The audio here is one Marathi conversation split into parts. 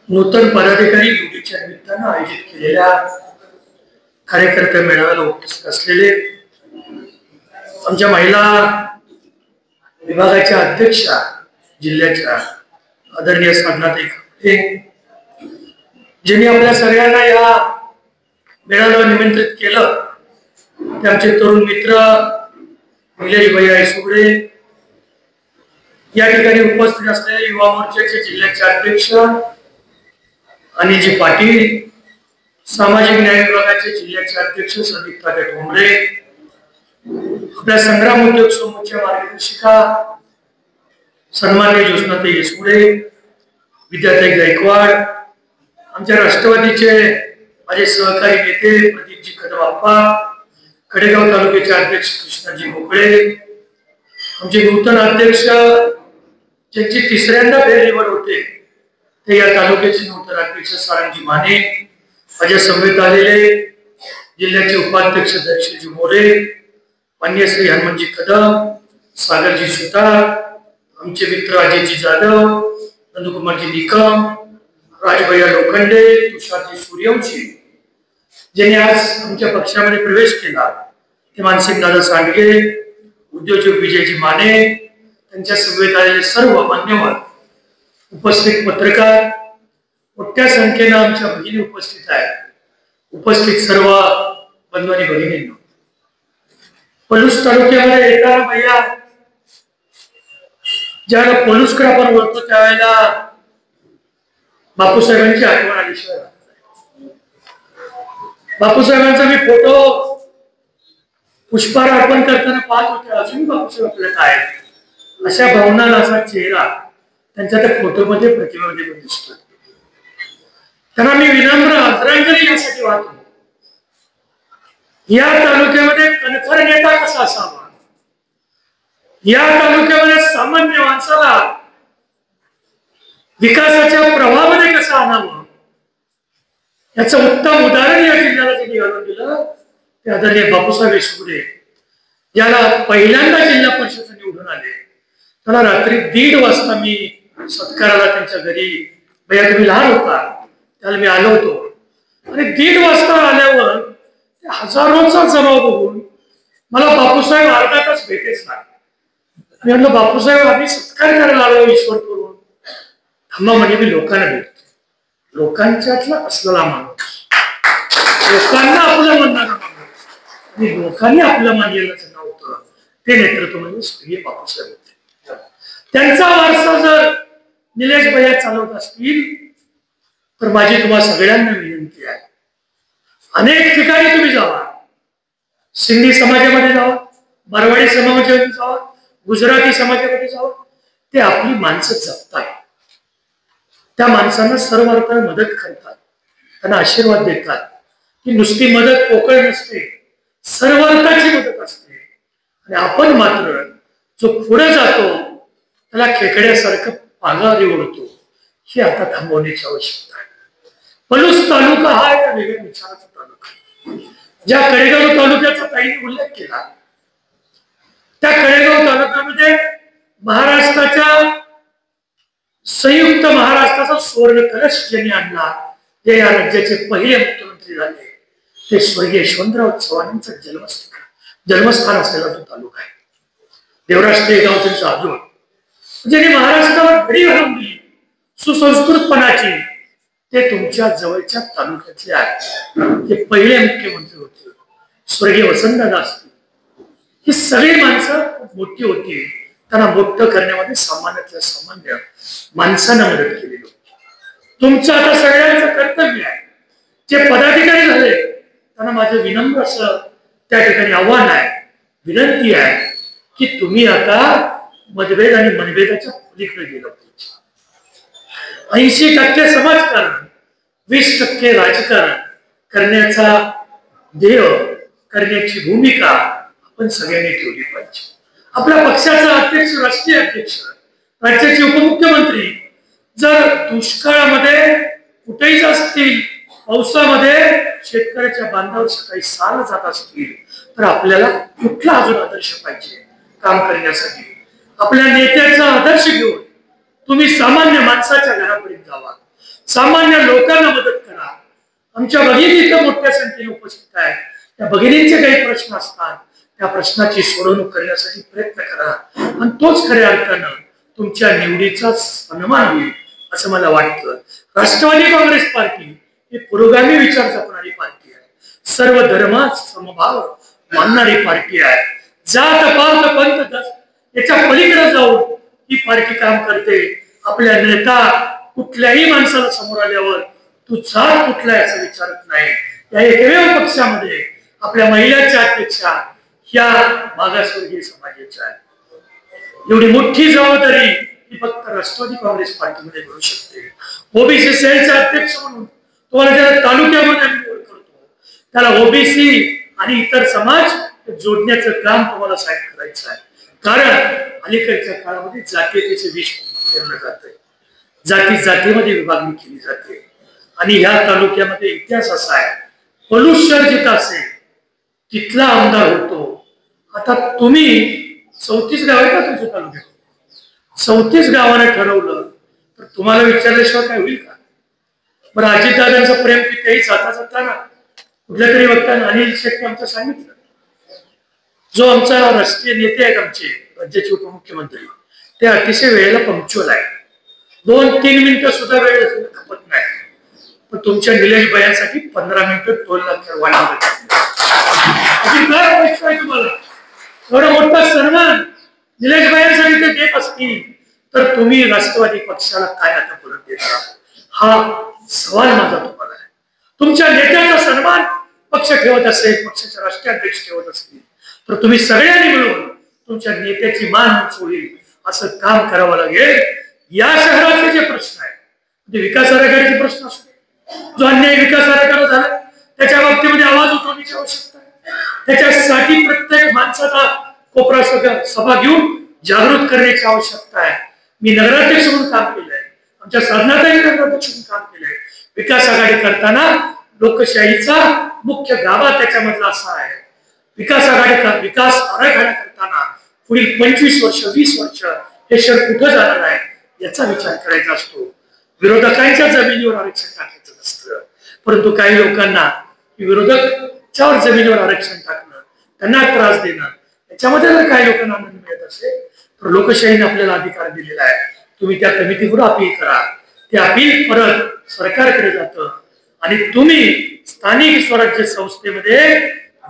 नूतन पदाधिकारी निवडीच्या निमित्तानं आयोजित केलेल्या कार्यकर्ते मेळाव्याला उपस्थित असलेले आमच्या महिला विभागाच्या अध्यक्षा जिल्ह्याच्या आदरणीय साधनाताई खपले, ज्यांनी आपल्या सगळ्यांना या मेळाव्याला निमंत्रित केलं, ते आमचे तरुण मित्र निलेश भैया सुगडे, या ठिकाणी उपस्थित असलेले युवा मोर्चाचे जिल्ह्याचे अध्यक्ष अनिलजी पाटील, सामाजिक न्याय विभागाचे जिल्ह्याचे अध्यक्ष संदीप ठोंबरे, आपल्या संग्राम उद्योग समूहाच्या मार्गदर्शिका सन्माननीय ज्योत्स्नाताई येसुडे, विद्याताई गायकवाड, आमच्या राष्ट्रवादीचे माझे सहकारी नेते प्रदीपजी कदम, कडेगाव तालुक्याचे अध्यक्ष कृष्णाजी मोकळे, आमचे नूतन अध्यक्ष ज्यांची तिसऱ्यांदा फेरनिवड होते ते या तालुक्याचे नूतन अध्यक्ष सारंगजी माने, माझ्या समवेत आलेले जिल्ह्याचे उपाध्यक्ष दर्शनजी मोरे, मान्य श्री हनुमानजी कदम, सागरजी सुतार, आमचे मित्र अजयजी जाधव, नंदकुमारजी निकम, राजभैया लोखंडे, तुषारजी सूर्यवंशी, ज्यांनी आज आमच्या पक्षामध्ये प्रवेश केला, ते मानसिंग दादा सांडगे, उद्योजक विजयजी माने, त्यांच्या समवेत आलेले सर्व मान्यवर, उपस्थित पत्रकार, मोठ्या संख्येनं आमच्या भगिनी उपस्थित आहेत, उपस्थित सर्व बंधू आणि भगिनींनो, पलूस तालुक्यामध्ये येताना भैया ज्यावेळेला पलूसकडे आपण वळतो त्यावेळेला बापूसाहेबांची आठवण आल्याशिवाय बापूसाहेबांचा मी फोटो पुष्पहार अर्पण करताना पाहत होते, अजूनही बापूसाहेब आपल्याला आहेत अशा भावना, असा चेहरा त्यांच्या त्या फोटोमध्ये प्रतिमेमध्ये पण दिसतो. त्यांना मी विनम्र आदरांजली यासाठी वाहतो. या तालुक्यामध्ये कणखर नेता कसा असावा, या तालुक्यामध्ये सामान्य माणसाला विकासाच्या प्रवाहामध्ये कसं आणावं, याचं उत्तम उदाहरण या जिल्ह्याला त्यांनी घालून दिलं. ते आदरणीय बापूसाहेब येसुगडे, ज्याला पहिल्यांदा जिल्हा परिषद निवडून आले, त्याला रात्री 1:30 वाजता मी सत्काराला त्यांच्या घरी, भैया तुम्ही लहान होता त्याला मी आलो होतो, आणि 1:30 वाजता आल्यावर हजारोचा जमाव बघून मला बापूसाहेब अर्धा तास भेटेच नाही. मी म्हटलं बापूसाहेब आम्ही सत्कार करायला आलो ईश्वर करून, थांबा म्हणजे मी लोकांना भेटतो, लोकांच्यातला असलेला माणूस, लोकांना आपलं म्हणणारा माणूस, आणि लोकांनी आपलं मानलेलं नाव होतं ते नेतृत्व म्हणजे स्वर्गीय बापूसाहेब होते. त्यांचा वारसा जर निलेश भैया चालवत असतील तर माझी तुम्हाला सगळ्यांना विनंती आहे, अनेक ठिकाणी तुम्ही जावा, सिंधी समाजामध्ये जावा, मारवाडी समाजामध्ये जावा, गुजराती समाजामध्ये जावा, ते आपली माणसं जपतात, त्या माणसांना सर्व अर्थाने मदत करतात, त्यांना आशीर्वाद देतात. की नुसती मदत पोकळ नसते, सर्व अर्थाची मदत असते. आणि आपण मात्र जो पुढे जातो त्याला खेकड्यासारखं पागावर ओढतो, ही आता थांबवण्याची आवश्यकता आहे. पलूस तालुका हा एका वेगळ्या विचाराचा तालुका, ज्या कडेगाव तालुक्याचा ताईने उल्लेख केला, त्या कडेगाव तालुक्यामध्ये महाराष्ट्राच्या संयुक्त महाराष्ट्राचा सुवर्ण कलश ज्यांनी आणला, ते या राज्याचे पहिले मुख्यमंत्री झाले, ते स्वर्गीय यशवंतराव चव्हाणांचं जन्मस्थान असलेला तो तालुका आहे. देवराष्ट्र गाव त्यांचं आजोबा, ज्यांनी महाराष्ट्रावर घडी घालून दिली सुसंस्कृतपणाची, ते तुमच्या जवळच्या तालुक्यातले आहेत. ते पहिले मुख्यमंत्री होते स्वर्गीय वसंतदादा असतील. ही सगळी माणसं खूप मोठी होती, त्यांना मोठं करण्यामध्ये सामान्यातल्या सामान्य माणसांना मदत केलेली होती. तुमचं आता सगळ्यांचं कर्तव्य आहे, जे पदाधिकारी झाले त्यांना माझं विनम्र असं त्या ठिकाणी आव्हान आहे, विनंती आहे की तुम्ही आता मतभेद आणि मनभेदाच्या पलीकडे गेलं पाहिजे. 80% समाजकारण, 20% राजकारण करण्याचा ध्येय, करण्याची भूमिका आपण सगळ्यांनी ठेवली पाहिजे. आपल्या पक्षाचा अध्यक्ष, राष्ट्रीय अध्यक्ष, राज्याचे उपमुख्यमंत्री जर दुष्काळामध्ये कुठेही असतील, पावसामध्ये शेतकऱ्याच्या बांधावर सकाळी 6ला जात असतील, तर आपल्याला कुठला अजून आदर्श पाहिजे काम करण्यासाठी? आपल्या नेत्याचा आदर्श घेऊन तुम्ही सामान्य माणसाच्या घरापर्यंत जावा, सामान्य लोकांना मदत करा. आमच्या भगिनी इथं मोठ्या संख्येने उपस्थित आहेत. त्या भगिनींचे काही प्रश्न असतात, त्या प्रश्नाची सोडवणूक करण्यासाठी प्रयत्न करा आणि तोच खऱ्या अर्थानं तुमच्या निवडीचा सन्मान होईल असं मला वाटतं. राष्ट्रवादी काँग्रेस पार्टी ही पुरोगामी विचार जपणारी पार्टी आहे. सर्व धर्मात समभाव मानणारी पार्टी आहे. जात पात पंथ याच्या पलीकडे जाऊन ही पार्टी काम करते. आपल्या नेता कुठल्याही माणसाला समोर आल्यावर तू जात कुठला याचा विचारत नाही. या एकमेव पक्षामध्ये आपल्या महिलांच्या अध्यक्षा ह्या मागासवर्गीय समाजाच्या आहे. एवढी मोठी जबाबदारी ही फक्त राष्ट्रवादी काँग्रेस पार्टीमध्ये मिळू शकते. ओबीसी सेलचे अध्यक्ष म्हणून तुम्हाला ज्या तालुक्यामध्ये आम्ही निवड करतो त्याला ओबीसी आणि इतर समाज जोडण्याचं काम तुम्हाला साहेब करायचं आहे. कारण अलीकडच्या काळामध्ये जातीयतेचे विष पेरलं जात आहे. जाती जातीमध्ये विभागणी केली जाते आणि ह्या तालुक्यामध्ये इतिहास असा आहे, पलूस शहर जिथं असेल तिथला आमदार होतो. आता तुम्ही 34 गाव आहे का तुमच्या तालुक्यात? 34 गावाने ठरवलं तर तुम्हाला विचारल्याशिवाय काय होईल का? बरं, अजितदादांचं प्रेम तिथेही जाता जाताना कुठल्या तरी वक्त्यानं अनिल शेट्टी आमचं सांगितलं, जो आमचा राष्ट्रीय नेते आहेत आमचे राज्याचे उपमुख्यमंत्री, ते अतिशय वेळेला पंक्च्युअल आहे. 2-3 मिनिटं सुद्धा वेळ खपत नाही. पण तुमच्या निलेश भैयांसाठी 15 मिनिटं 2 लाख वाढवलं. तुम्हाला एवढा मोठा सन्मान निलेश भैयांसाठी ते देत असतील तर तुम्ही राष्ट्रवादी पक्षाला काय आता परत देता? हा सवाल माझा तुम्हाला आहे. तुमच्या नेत्याचा सन्मान पक्ष ठेवत असेल, पक्षाचे राष्ट्रीय अध्यक्ष ठेवत असतील तर तुम्ही सगळ्यांनी मिळून तुमच्या नेत्याची मान उंच होईल असं काम करावं लागेल. या शहरातले जे प्रश्न आहेत ते विकास आराखड्याचे प्रश्न असतो, जो अन्याय विकास आराखडा झाला त्याच्या बाबतीमध्ये आवाज उठवण्याची आवश्यकता आहे. त्याच्यासाठी प्रत्येक माणसाचा कोपरा सभा घेऊन जागृत करण्याची आवश्यकता आहे. मी नगराध्यक्ष म्हणून काम केलंय, आमच्या साधनाताई नगराध्यक्ष म्हणून काम केलंय. विकास आघाडी करताना लोकशाहीचा मुख्य गाभा त्याच्यामधला असा आहे, विकास आराखडा करताना पुढील 25 वर्ष 20 वर्ष हे शहर कुठं जाणार आहे याचा विचार करायचा असतो. विरोधकांच्या जमिनीवर आरक्षण टाकायचं नसतं, परंतु काही लोकांना विरोधकांच्यावर जमिनीवर आरक्षण टाकणं, त्यांना त्रास देणं, याच्यामध्ये जर काही लोकांना आनंद मिळत असेल तर लोकशाहीने आपल्याला अधिकार दिलेला आहे. तुम्ही त्या कमिटीकडून अपील करा, ते अपील परत सरकारकडे जातं आणि तुम्ही स्थानिक स्वराज्य संस्थेमध्ये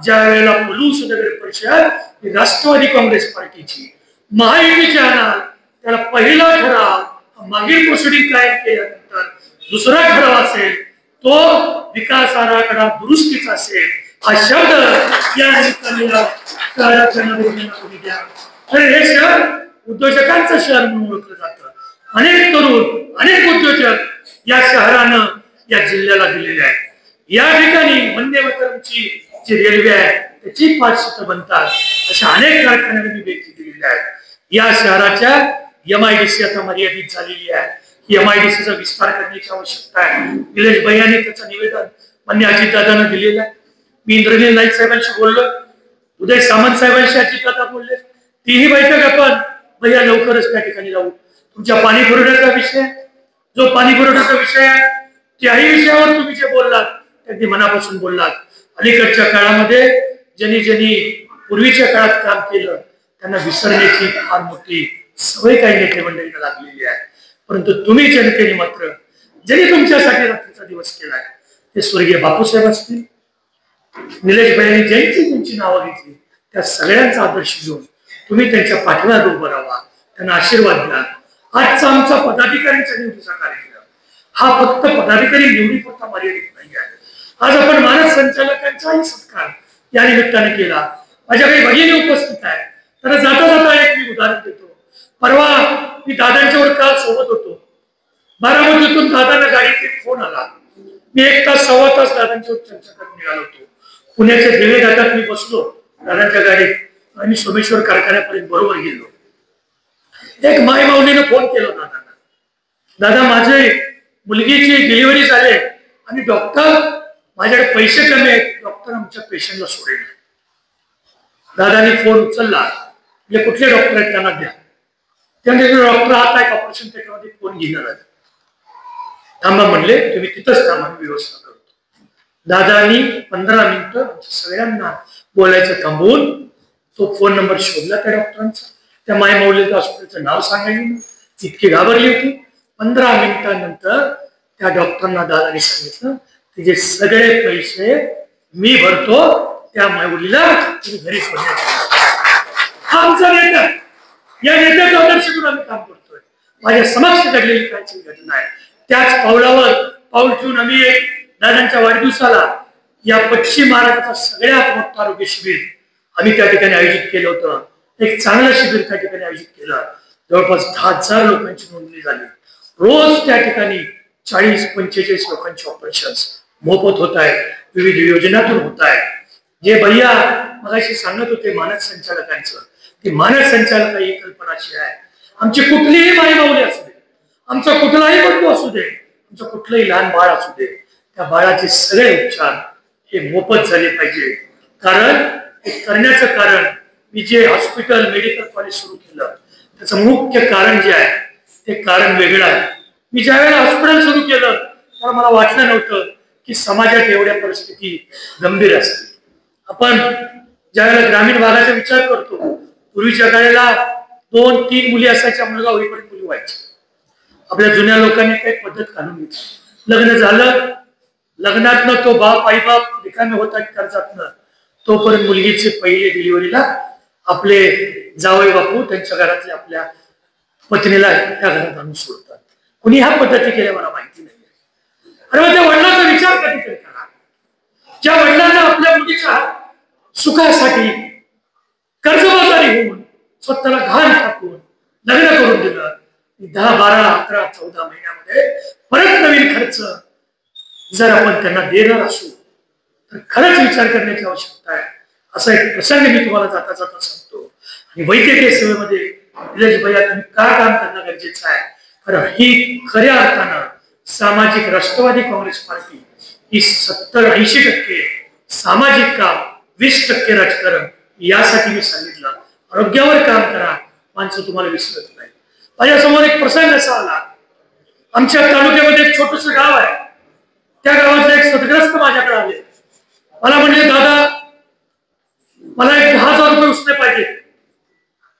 ज्या वेळेला पलूस नगर परिषद राष्ट्रवादी काँग्रेस पार्टीची महायुतीची आणाल त्याला पहिला ठराव मागील प्रोसिडिंग कायम केल्यानंतर दुसरा ठराव असेल तो विकास आराखडा दुरुस्तीचा असेल. हा शब्द या निमित्ताने द्या. तर हे शहर उद्योजकांचं शहर म्हणून ओळखलं जातं. अनेक तरुण अनेक उद्योजक या शहरानं या जिल्ह्याला दिलेले आहेत. या ठिकाणी वंदे मातरमची जी रेल्वे आहे त्याची 5 सीटं बनतात अशा अनेक कारखान्यांना मी भेटी दिलेल्या आहेत. या शहराच्या MIDC आता मर्यादित झालेली आहे. MIDCचा विस्तार करण्याची आवश्यकता आहे. निलेश भैयांनी त्याचं निवेदन मान्य अजितदादांना दिलेलं आहे. मी इंद्रनील नाईक साहेबांशी बोललो, उदय सामंत साहेबांशी अजितदादा बोलले. तीही बैठक आपण भैया लवकरच त्या ठिकाणी लावू. तुमच्या पाणी पुरवठ्याचा विषय, जो पाणी पुरवठ्याचा विषय आहे त्याही विषयावर तुम्ही जे बोललात अगदी मनापासून बोललात. अलीकडच्या काळामध्ये ज्यांनी पूर्वीच्या काळात काम केलं त्यांना विसरण्याची फार मोठी सवय काही नेते मंडळींना लागलेली आहे. परंतु तुम्ही जनतेने मात्र ज्यांनी तुमच्यासाठी रात्रीचा दिवस केलाय ते स्वर्गीय बापूसाहेब असतील, निलेश भैयांनी ज्यांची नावं घेतली त्या सगळ्यांचा आदर्श घेऊन तुम्ही त्यांच्या पाठीमागे उभं राहा, त्यांना आशीर्वाद द्या. आजचा आमचा पदाधिकाऱ्यांच्या निवडीचा कार्यक्रम हा फक्त पदाधिकारी निवडीपुरता मर्यादित नाही आहे. आज आपण मानस संचालकांचाही सत्कार या निमित्ताने केला. माझ्या काही भगिनी उपस्थित आहे, त्यांना जाता जाता एक मी उदाहरण देतो. परवा मी दादांच्यावर काल सोबत होतो. बारामतीतून दादांना गाडीत एक फोन आला. मी 1 तास 1.25 तास दादांच्यावर चर्चा करत निघालो होतो. पुण्याच्या देवे घाटात मी बसलो दादांच्या गाडीत आणि सोमेश्वर कारखान्यापर्यंत बरोबर गेलो. एक माय माऊलीनं फोन केला दादांना, दादा माझे मुलगीची डिलिव्हरी झाली आणि डॉक्टर माझ्याकडे पैसे कमी आहेत, डॉक्टर आमच्या पेशंटला सोडेल. दादाने फोन उचलला, म्हणजे कुठले डॉक्टर आहेत त्यांना द्या. त्यानंतर डॉक्टर आत आहे ऑपरेशन थिएटरमध्ये फोन घेणार. थांबा म्हणले, तुम्ही तिथंच थांबा, व्यवस्था करतो. दादानी 15 मिनिटं सगळ्यांना बोलायचं थांबवून तो फोन नंबर शोधला त्या डॉक्टरांचा. त्या माय मौलिक हॉस्पिटलचं नाव सांगायला इतकी घाबरली होती. 15 मिनिटांनंतर त्या डॉक्टरांना दादानी सांगितलं, तिचे सगळे पैसे मी भरतो, त्या मायमुलीला तुम्ही घरी सोडण्याचे. आमचा नेता, या नेत्याचं आदर्श घेऊन आम्ही काम करतोय. माझ्या समक्ष घडलेली कालची घटना आहे. त्याच पावलावर पाऊल ठेवून आम्ही दादांच्या वाढदिवसाला या पश्चिम महाराष्ट्राचा सगळ्यात मोठं आरोग्य शिबिर आम्ही त्या ठिकाणी आयोजित केलं होतं. एक चांगलं शिबिर त्या ठिकाणी आयोजित केलं. जवळपास 10,000 लोकांची नोंदणी झाली. रोज त्या ठिकाणी 40-45 लोकांचे ऑपरेशन्स मोफत होत आहेत, विविध योजनातून होत आहेत. जे भैया मगाशी सांगत होते मानस संचालकांचं, ती मानस संचालक ही कल्पना अशी आहे, आमची कुठलीही मायमाऊली असू दे, आमचा कुठलाही बंधू असू दे, आमचं कुठलंही लहान बाळ असू दे, त्या बाळाचे सगळे उपचार हे मोफत झाले पाहिजे. कारण हे करण्याचं कारण, मी जे हॉस्पिटल मेडिकल कॉलेज सुरू केलं त्याचं मुख्य कारण जे आहे ते कारण वेगळं आहे. मी ज्यावेळेला हॉस्पिटल सुरू केलं तेव्हा मला वाटलं नव्हतं की समाजात एवढ्या परिस्थिती गंभीर असतील. आपण ज्यावेळेला ग्रामीण भागाचा विचार करतो, पूर्वीच्या काळाला 2-3 मुली असायच्या, मुलगा होईपर्यंत मुली व्हायच्या. आपल्या जुन्या लोकांनी काही पद्धत घालून घेतली. लग्न झालं, लग्नातनं तो बाप आई बाप रिकामे होतात कर्जातनं, तोपर्यंत मुलगीचे पहिले डिलिव्हरीला आपले जावई बापू त्यांच्या घरातले आपल्या पत्नीला त्या घरात आणून सोडतात. कुणी ह्या पद्धती केल्या मला माहिती नाही. अरे मग त्या वडिलांचा विचार कधीतरी करा. ज्या वडिलांना आपल्या मुलीच्या सुखासाठी कर्जबाजारी होऊन स्वतःला घाण टाकून लग्न करून दिलं, 10, 12, 11, 14 महिन्यामध्ये परत नवीन खर्च जर आपण त्यांना देणार असू तर खरंच विचार करण्याची आवश्यकता आहे. असा एक प्रसंग मी तुम्हाला जाता जाता सांगतो. आणि वैद्यकीय सेवेमध्ये निलेश भैया तुम्ही काय काम करणं गरजेचं आहे, कारण ही खऱ्या अर्थानं सामाजिक राष्ट्रवादी काँग्रेस पार्टी ही 70-80% सामाजिक काम, 20% राजकारण. यासाठी मी सांगितलं, आरोग्यावर काम करा, माणसं तुम्हाला विसरत नाही. माझ्यासमोर एक प्रसंग असा आला, आमच्या तालुक्यामध्ये एक छोटस गाव आहे, त्या गावातले एक सदग्रस्त माझ्याकडे आले. मला म्हणले, दादा मला एक 10,000 रुपये उसने पाहिजे.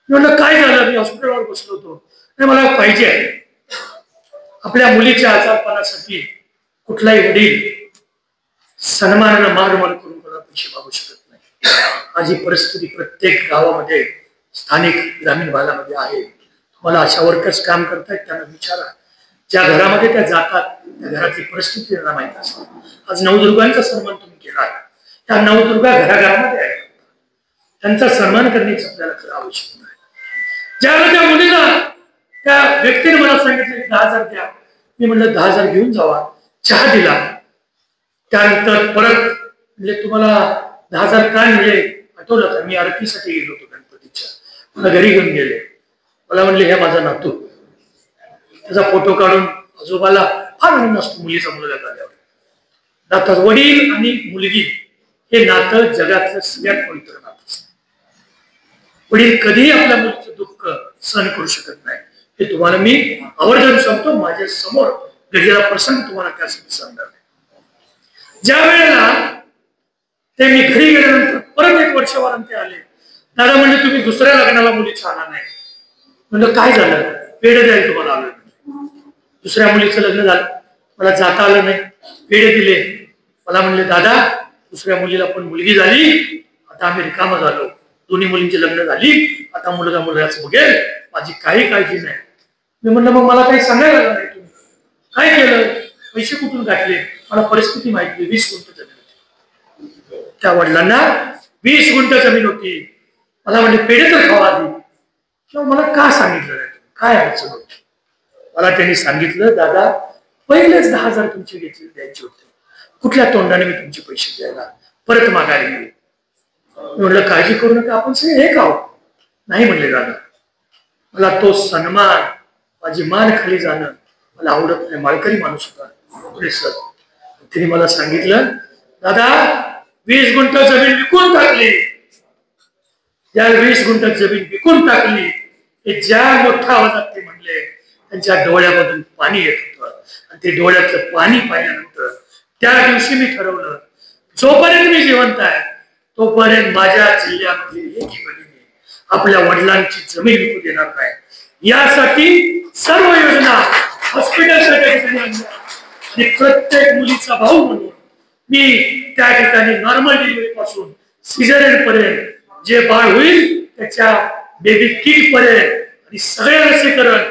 मी म्हणलं काय झालं, मी हॉस्पिटलवर बसलो होतो, नाही मला पाहिजे आहे. आपल्या मुलीच्या आजारपणासाठी कुठलाही वडील सन्मानानं मारमार करून कोणा पैसे मागू शकत नाही. माझी परिस्थिती प्रत्येक गावामध्ये, स्थानिक ग्रामीण भागामध्ये आहे. तुम्हाला अशा वर्कर्स काम करतायत त्यांना विचारा, ज्या घरामध्ये त्या जातात त्या घरातली परिस्थिती त्यांना माहित असते. आज नवदुर्गांचा सन्मान तुम्ही केला, त्या नवदुर्गा घराघरामध्ये आहेत, त्यांचा सन्मान करण्याची आपल्याला खरं आवश्यकता आहे. ज्यावेळेला त्या मुलीला त्या व्यक्तीने मला सांगितलं 10,000 द्या, मी म्हणलं 10,000 घेऊन जावा, चहा दिला. त्यानंतर परत म्हणजे तुम्हाला 10,000 काय मिळेल आठवलं का, मी आरतीसाठी गेलो होतो गणपतीच्या, मला घरी घेऊन गेले. मला म्हणले हे माझा नातू, त्याचा फोटो काढून आजोबाला फार आनंद असतो मुलीचा मुलगा झाल्यावर. नातात वडील आणि मुलगी हे नातं जगातलं सगळ्यात पवित्र नातं असतं. वडील कधीही आपल्या मुलीचं दुःख सहन करू शकत नाही, हे तुम्हाला मी आवर्जून सांगतो. माझ्या समोर घडलेला प्रसंग तुम्हाला त्यासाठी सांगणार. ज्या वेळेला ते मी घरी गेल्यानंतर परत 1 वर्षावर ते आले, दादा म्हणजे तुम्ही दुसऱ्या लग्नाला मुलीचा आला नाही. म्हणलं काय झालं, पेढे द्यायला तुम्हाला आलोय. दुसऱ्या मुलीचं लग्न झालं, मला जाता आलं नाही, पेढे दिले. मला म्हणले दादा दुसऱ्या मुलीला पण मुलगी झाली, आता आम्ही रिकामा झालो, दोन्ही मुलींची लग्न झाली, आता मुलगा मुलगाच बघेल, माझी काही काळजी नाही. मी म्हणलं मग मला काही सांगायला लागलं नाही, तुम्ही काय केलं, पैसे कुठून गाठले, मला परिस्थिती माहिती. 20 गुंठ जमीन होती त्या वडिलांना, 20 गुंठ जमीन होती. मला म्हणले पेढे तर खावा आधी. किंवा मला का सांगितलं नाही, काय अडचण होती. मला त्यांनी सांगितलं दादा पहिलेच 10,000 तुमचे घेतले द्यायचे होते, कुठल्या तोंडाने मी तुमचे पैसे द्यायला परत मागायला येऊ. म्हणलं काळजी करू नका, आपण सगळे एक आहोत. नाही म्हणले दादा, मला तो सन्मान, माझी मान खाली जाणं मला आवडत नाही. माळकरी माणूस होता सर, त्यांनी मला सांगितलं दादा 20 गुंठ जमीन विकून टाकली. त्या 20 गुंठ जमीन विकून टाकली हे ज्या मोठ्या आवाजात ते म्हणले, त्यांच्या डोळ्यामधून पाणी येत होतं. आणि ते डोळ्यातलं पाणी पाहिल्यानंतर त्या दिवशी मी ठरवलं, जोपर्यंत मी जिवंत आहे तोपर्यंत माझ्या जिल्ह्यामध्ये एकही बहिणी आपल्या वडिलांची जमीन विकू देणार नाही। यासाठी सर्व योजना हॉस्पिटलसाठी आणि प्रत्येक मुलीचा भाऊ म्हणून मी त्या ठिकाणी नॉर्मल डिलिव्हरी पासून सिझेरियन पर्यंत जे बाळ होईल त्याच्या बेबी किट पर्यंत आणि सगळे लसीकरण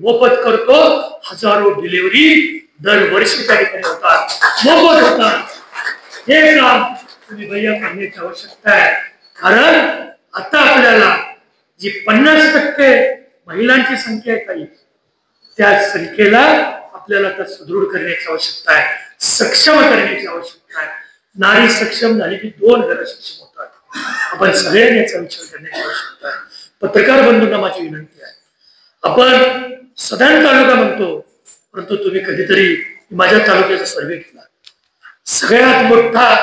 मोफत करतो। हजारो डिलिव्हरी दरवर्षी त्या ठिकाणी होतात, मोफत होतात। हे काम तुम्ही भैया करण्याची आवश्यकता आहे, कारण आता आपल्याला जी 50% महिलांची संख्या आहे काही, त्या संख्येला आपल्याला आता सुदृढ करण्याची आवश्यकता आहे, सक्षम करण्याची आवश्यकता आहे। नारी सक्षम झाली की 2 घरं सक्षम होतात। आपण सगळ्यांनी याचा विचार करण्याची आवश्यकता आहे। पत्रकार बंधूंना माझी विनंती आहे, आपण सदन तालुका म्हणतो, परंतु तुम्ही कधीतरी माझ्या तालुक्याचा सर्वे केला, सगळ्यात मोठा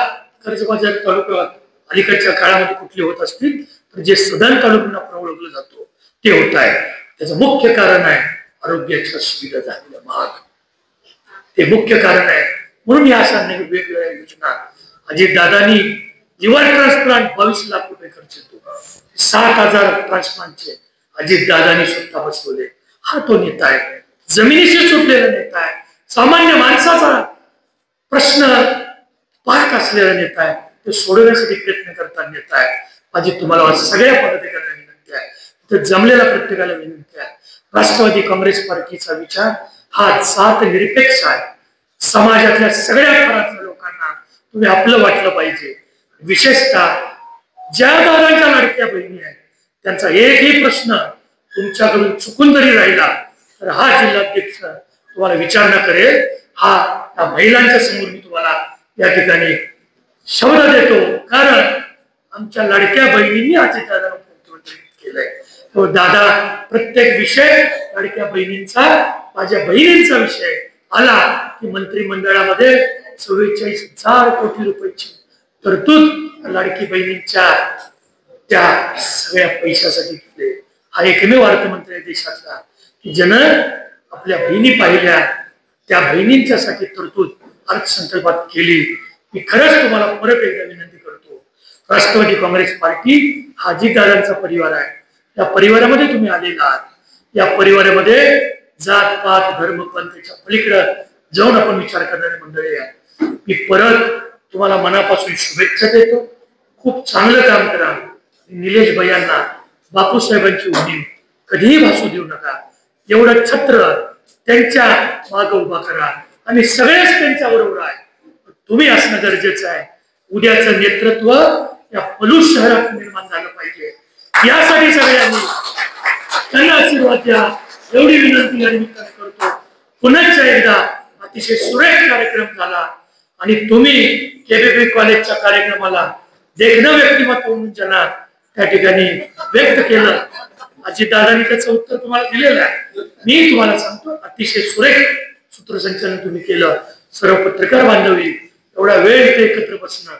कर्जबाजार तालुका अलीकडच्या काळामध्ये कुठले होत असतील तर जे सदन तालुक्यांना ओळखलं जातो ते होत आहे। त्याचं मुख्य कारण आहे आरोग्याच्या सुविधा झालेल्या महाग, ते मुख्य कारण आहे। म्हणून या अशा वेगवेगळ्या योजना अजितदादांनी लिव्हर ट्रान्सप्लांट 22 लाख रुपये खर्च येतो, 7,000 ट्रान्सप्लांटचे अजितदादांनी स्वतः बसवले। हा तो नेता आहे, जमिनीशी सुटलेला नेता आहे, सामान्य माणसाचा प्रश्न पाहत असलेला नेता आहे, ते सोडवण्यासाठी प्रयत्न करता नेता आहे। माझी तुम्हाला सगळ्या पदाधिकाऱ्यांना विनंती आहे, तर जमलेल्या प्रत्येकाला विनंती आहे, राष्ट्रवादी काँग्रेस पार्टीचा विचार हा जात निरपेक्ष आहे। समाजातल्या सगळ्या थरातल्या लोकांना तुम्ही आपलं वाटलं पाहिजे। विशेषतः ज्या दादांच्या लाडक्या बहिणी आहेत त्यांचा एकही प्रश्न तुमच्याकडून चुकून जरी राहिला तर हा जिल्हाध्यक्ष तुम्हाला विचारणा करेल। हा त्या महिलांच्या समोर मी तुम्हाला या ठिकाणी शब्द देतो, कारण आमच्या लाडक्या बहिणींनी अजितदादांना मुख्यमंत्री केलंय। तो दादा प्रत्येक विषय लाडक्या बहिणींचा, माझ्या बहिणींचा विषय आला की मंत्रिमंडळामध्ये 44,000 कोटी रुपयाची तरतूद लाडकी बहिणींच्या त्या सगळ्या पैशासाठी केले। हा एकमेव अर्थमंत्री देशातला की ज्यानं आपल्या बहिणी पाहिल्या, त्या बहिणींच्यासाठी तरतूद अर्थसंकल्पात केली। मी खरंच तुम्हाला परत एकदा विनंती करतो, राष्ट्रवादी काँग्रेस पार्टी हा अजितदादांचा परिवार आहे, या परिवारामध्ये तुम्ही आलेला आहात। या परिवारामध्ये जात पात धर्म पंथाच्या पलीकडे जाऊन आपण विचार करणारी मंडळी आहे। मी परत तुम्हाला मनापासून शुभेच्छा देतो, खूप चांगलं काम करा। निलेश भैयांना बापूसाहेबांची उणीव कधीही भासू देऊ नका, एवढं छत्र त्यांच्या मागे उभा करा। आम्ही सगळेच त्यांच्या बरोबर आहे, तुम्ही असणं गरजेचं आहे। उद्याचं नेतृत्व या पलूस शहरात निर्माण झालं पाहिजे, यासाठी सगळ्यांनी त्यांना आशीर्वाद द्या एवढी विनंती या निमित्ताने करतो। पुन्हा एकदा अतिशय सुरेख कार्यक्रम झाला आणि तुम्ही केबीपी कॉलेजच्या कार्यक्रमाला देखणं व्यक्तिमत्व म्हणून ज्यांना त्या ठिकाणी व्यक्त केलं, अजितदादांनी त्याचं उत्तर तुम्हाला दिलेलं आहे। मी तुम्हाला सांगतो, अतिशय सुरेख सूत्रसंचालन तुम्ही केलं। सर्व पत्रकार बांधवी एवढा वेळ इथे एकत्र बसणं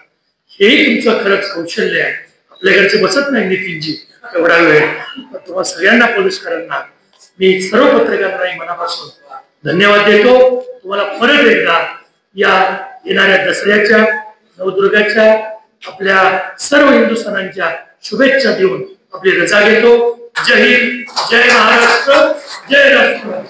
हेही तुमचं खरंच कौशल्य आहे। आपल्याकडचे बसत नाही नितीनजी एवढा वेळ, तुम्हा सगळ्यांना पोलीसकरांना मी सर्व पत्रकारांना मनापासून धन्यवाद देतो। तुम्हाला परत एकदा या येणाऱ्या दसऱ्याच्या, नवदुर्गाच्या, आपल्या सर्व हिंदू सणांच्या शुभेच्छा देऊन आपली रजा घेतो। जय हिंद, जय महाराष्ट्र, जय राष्ट्र।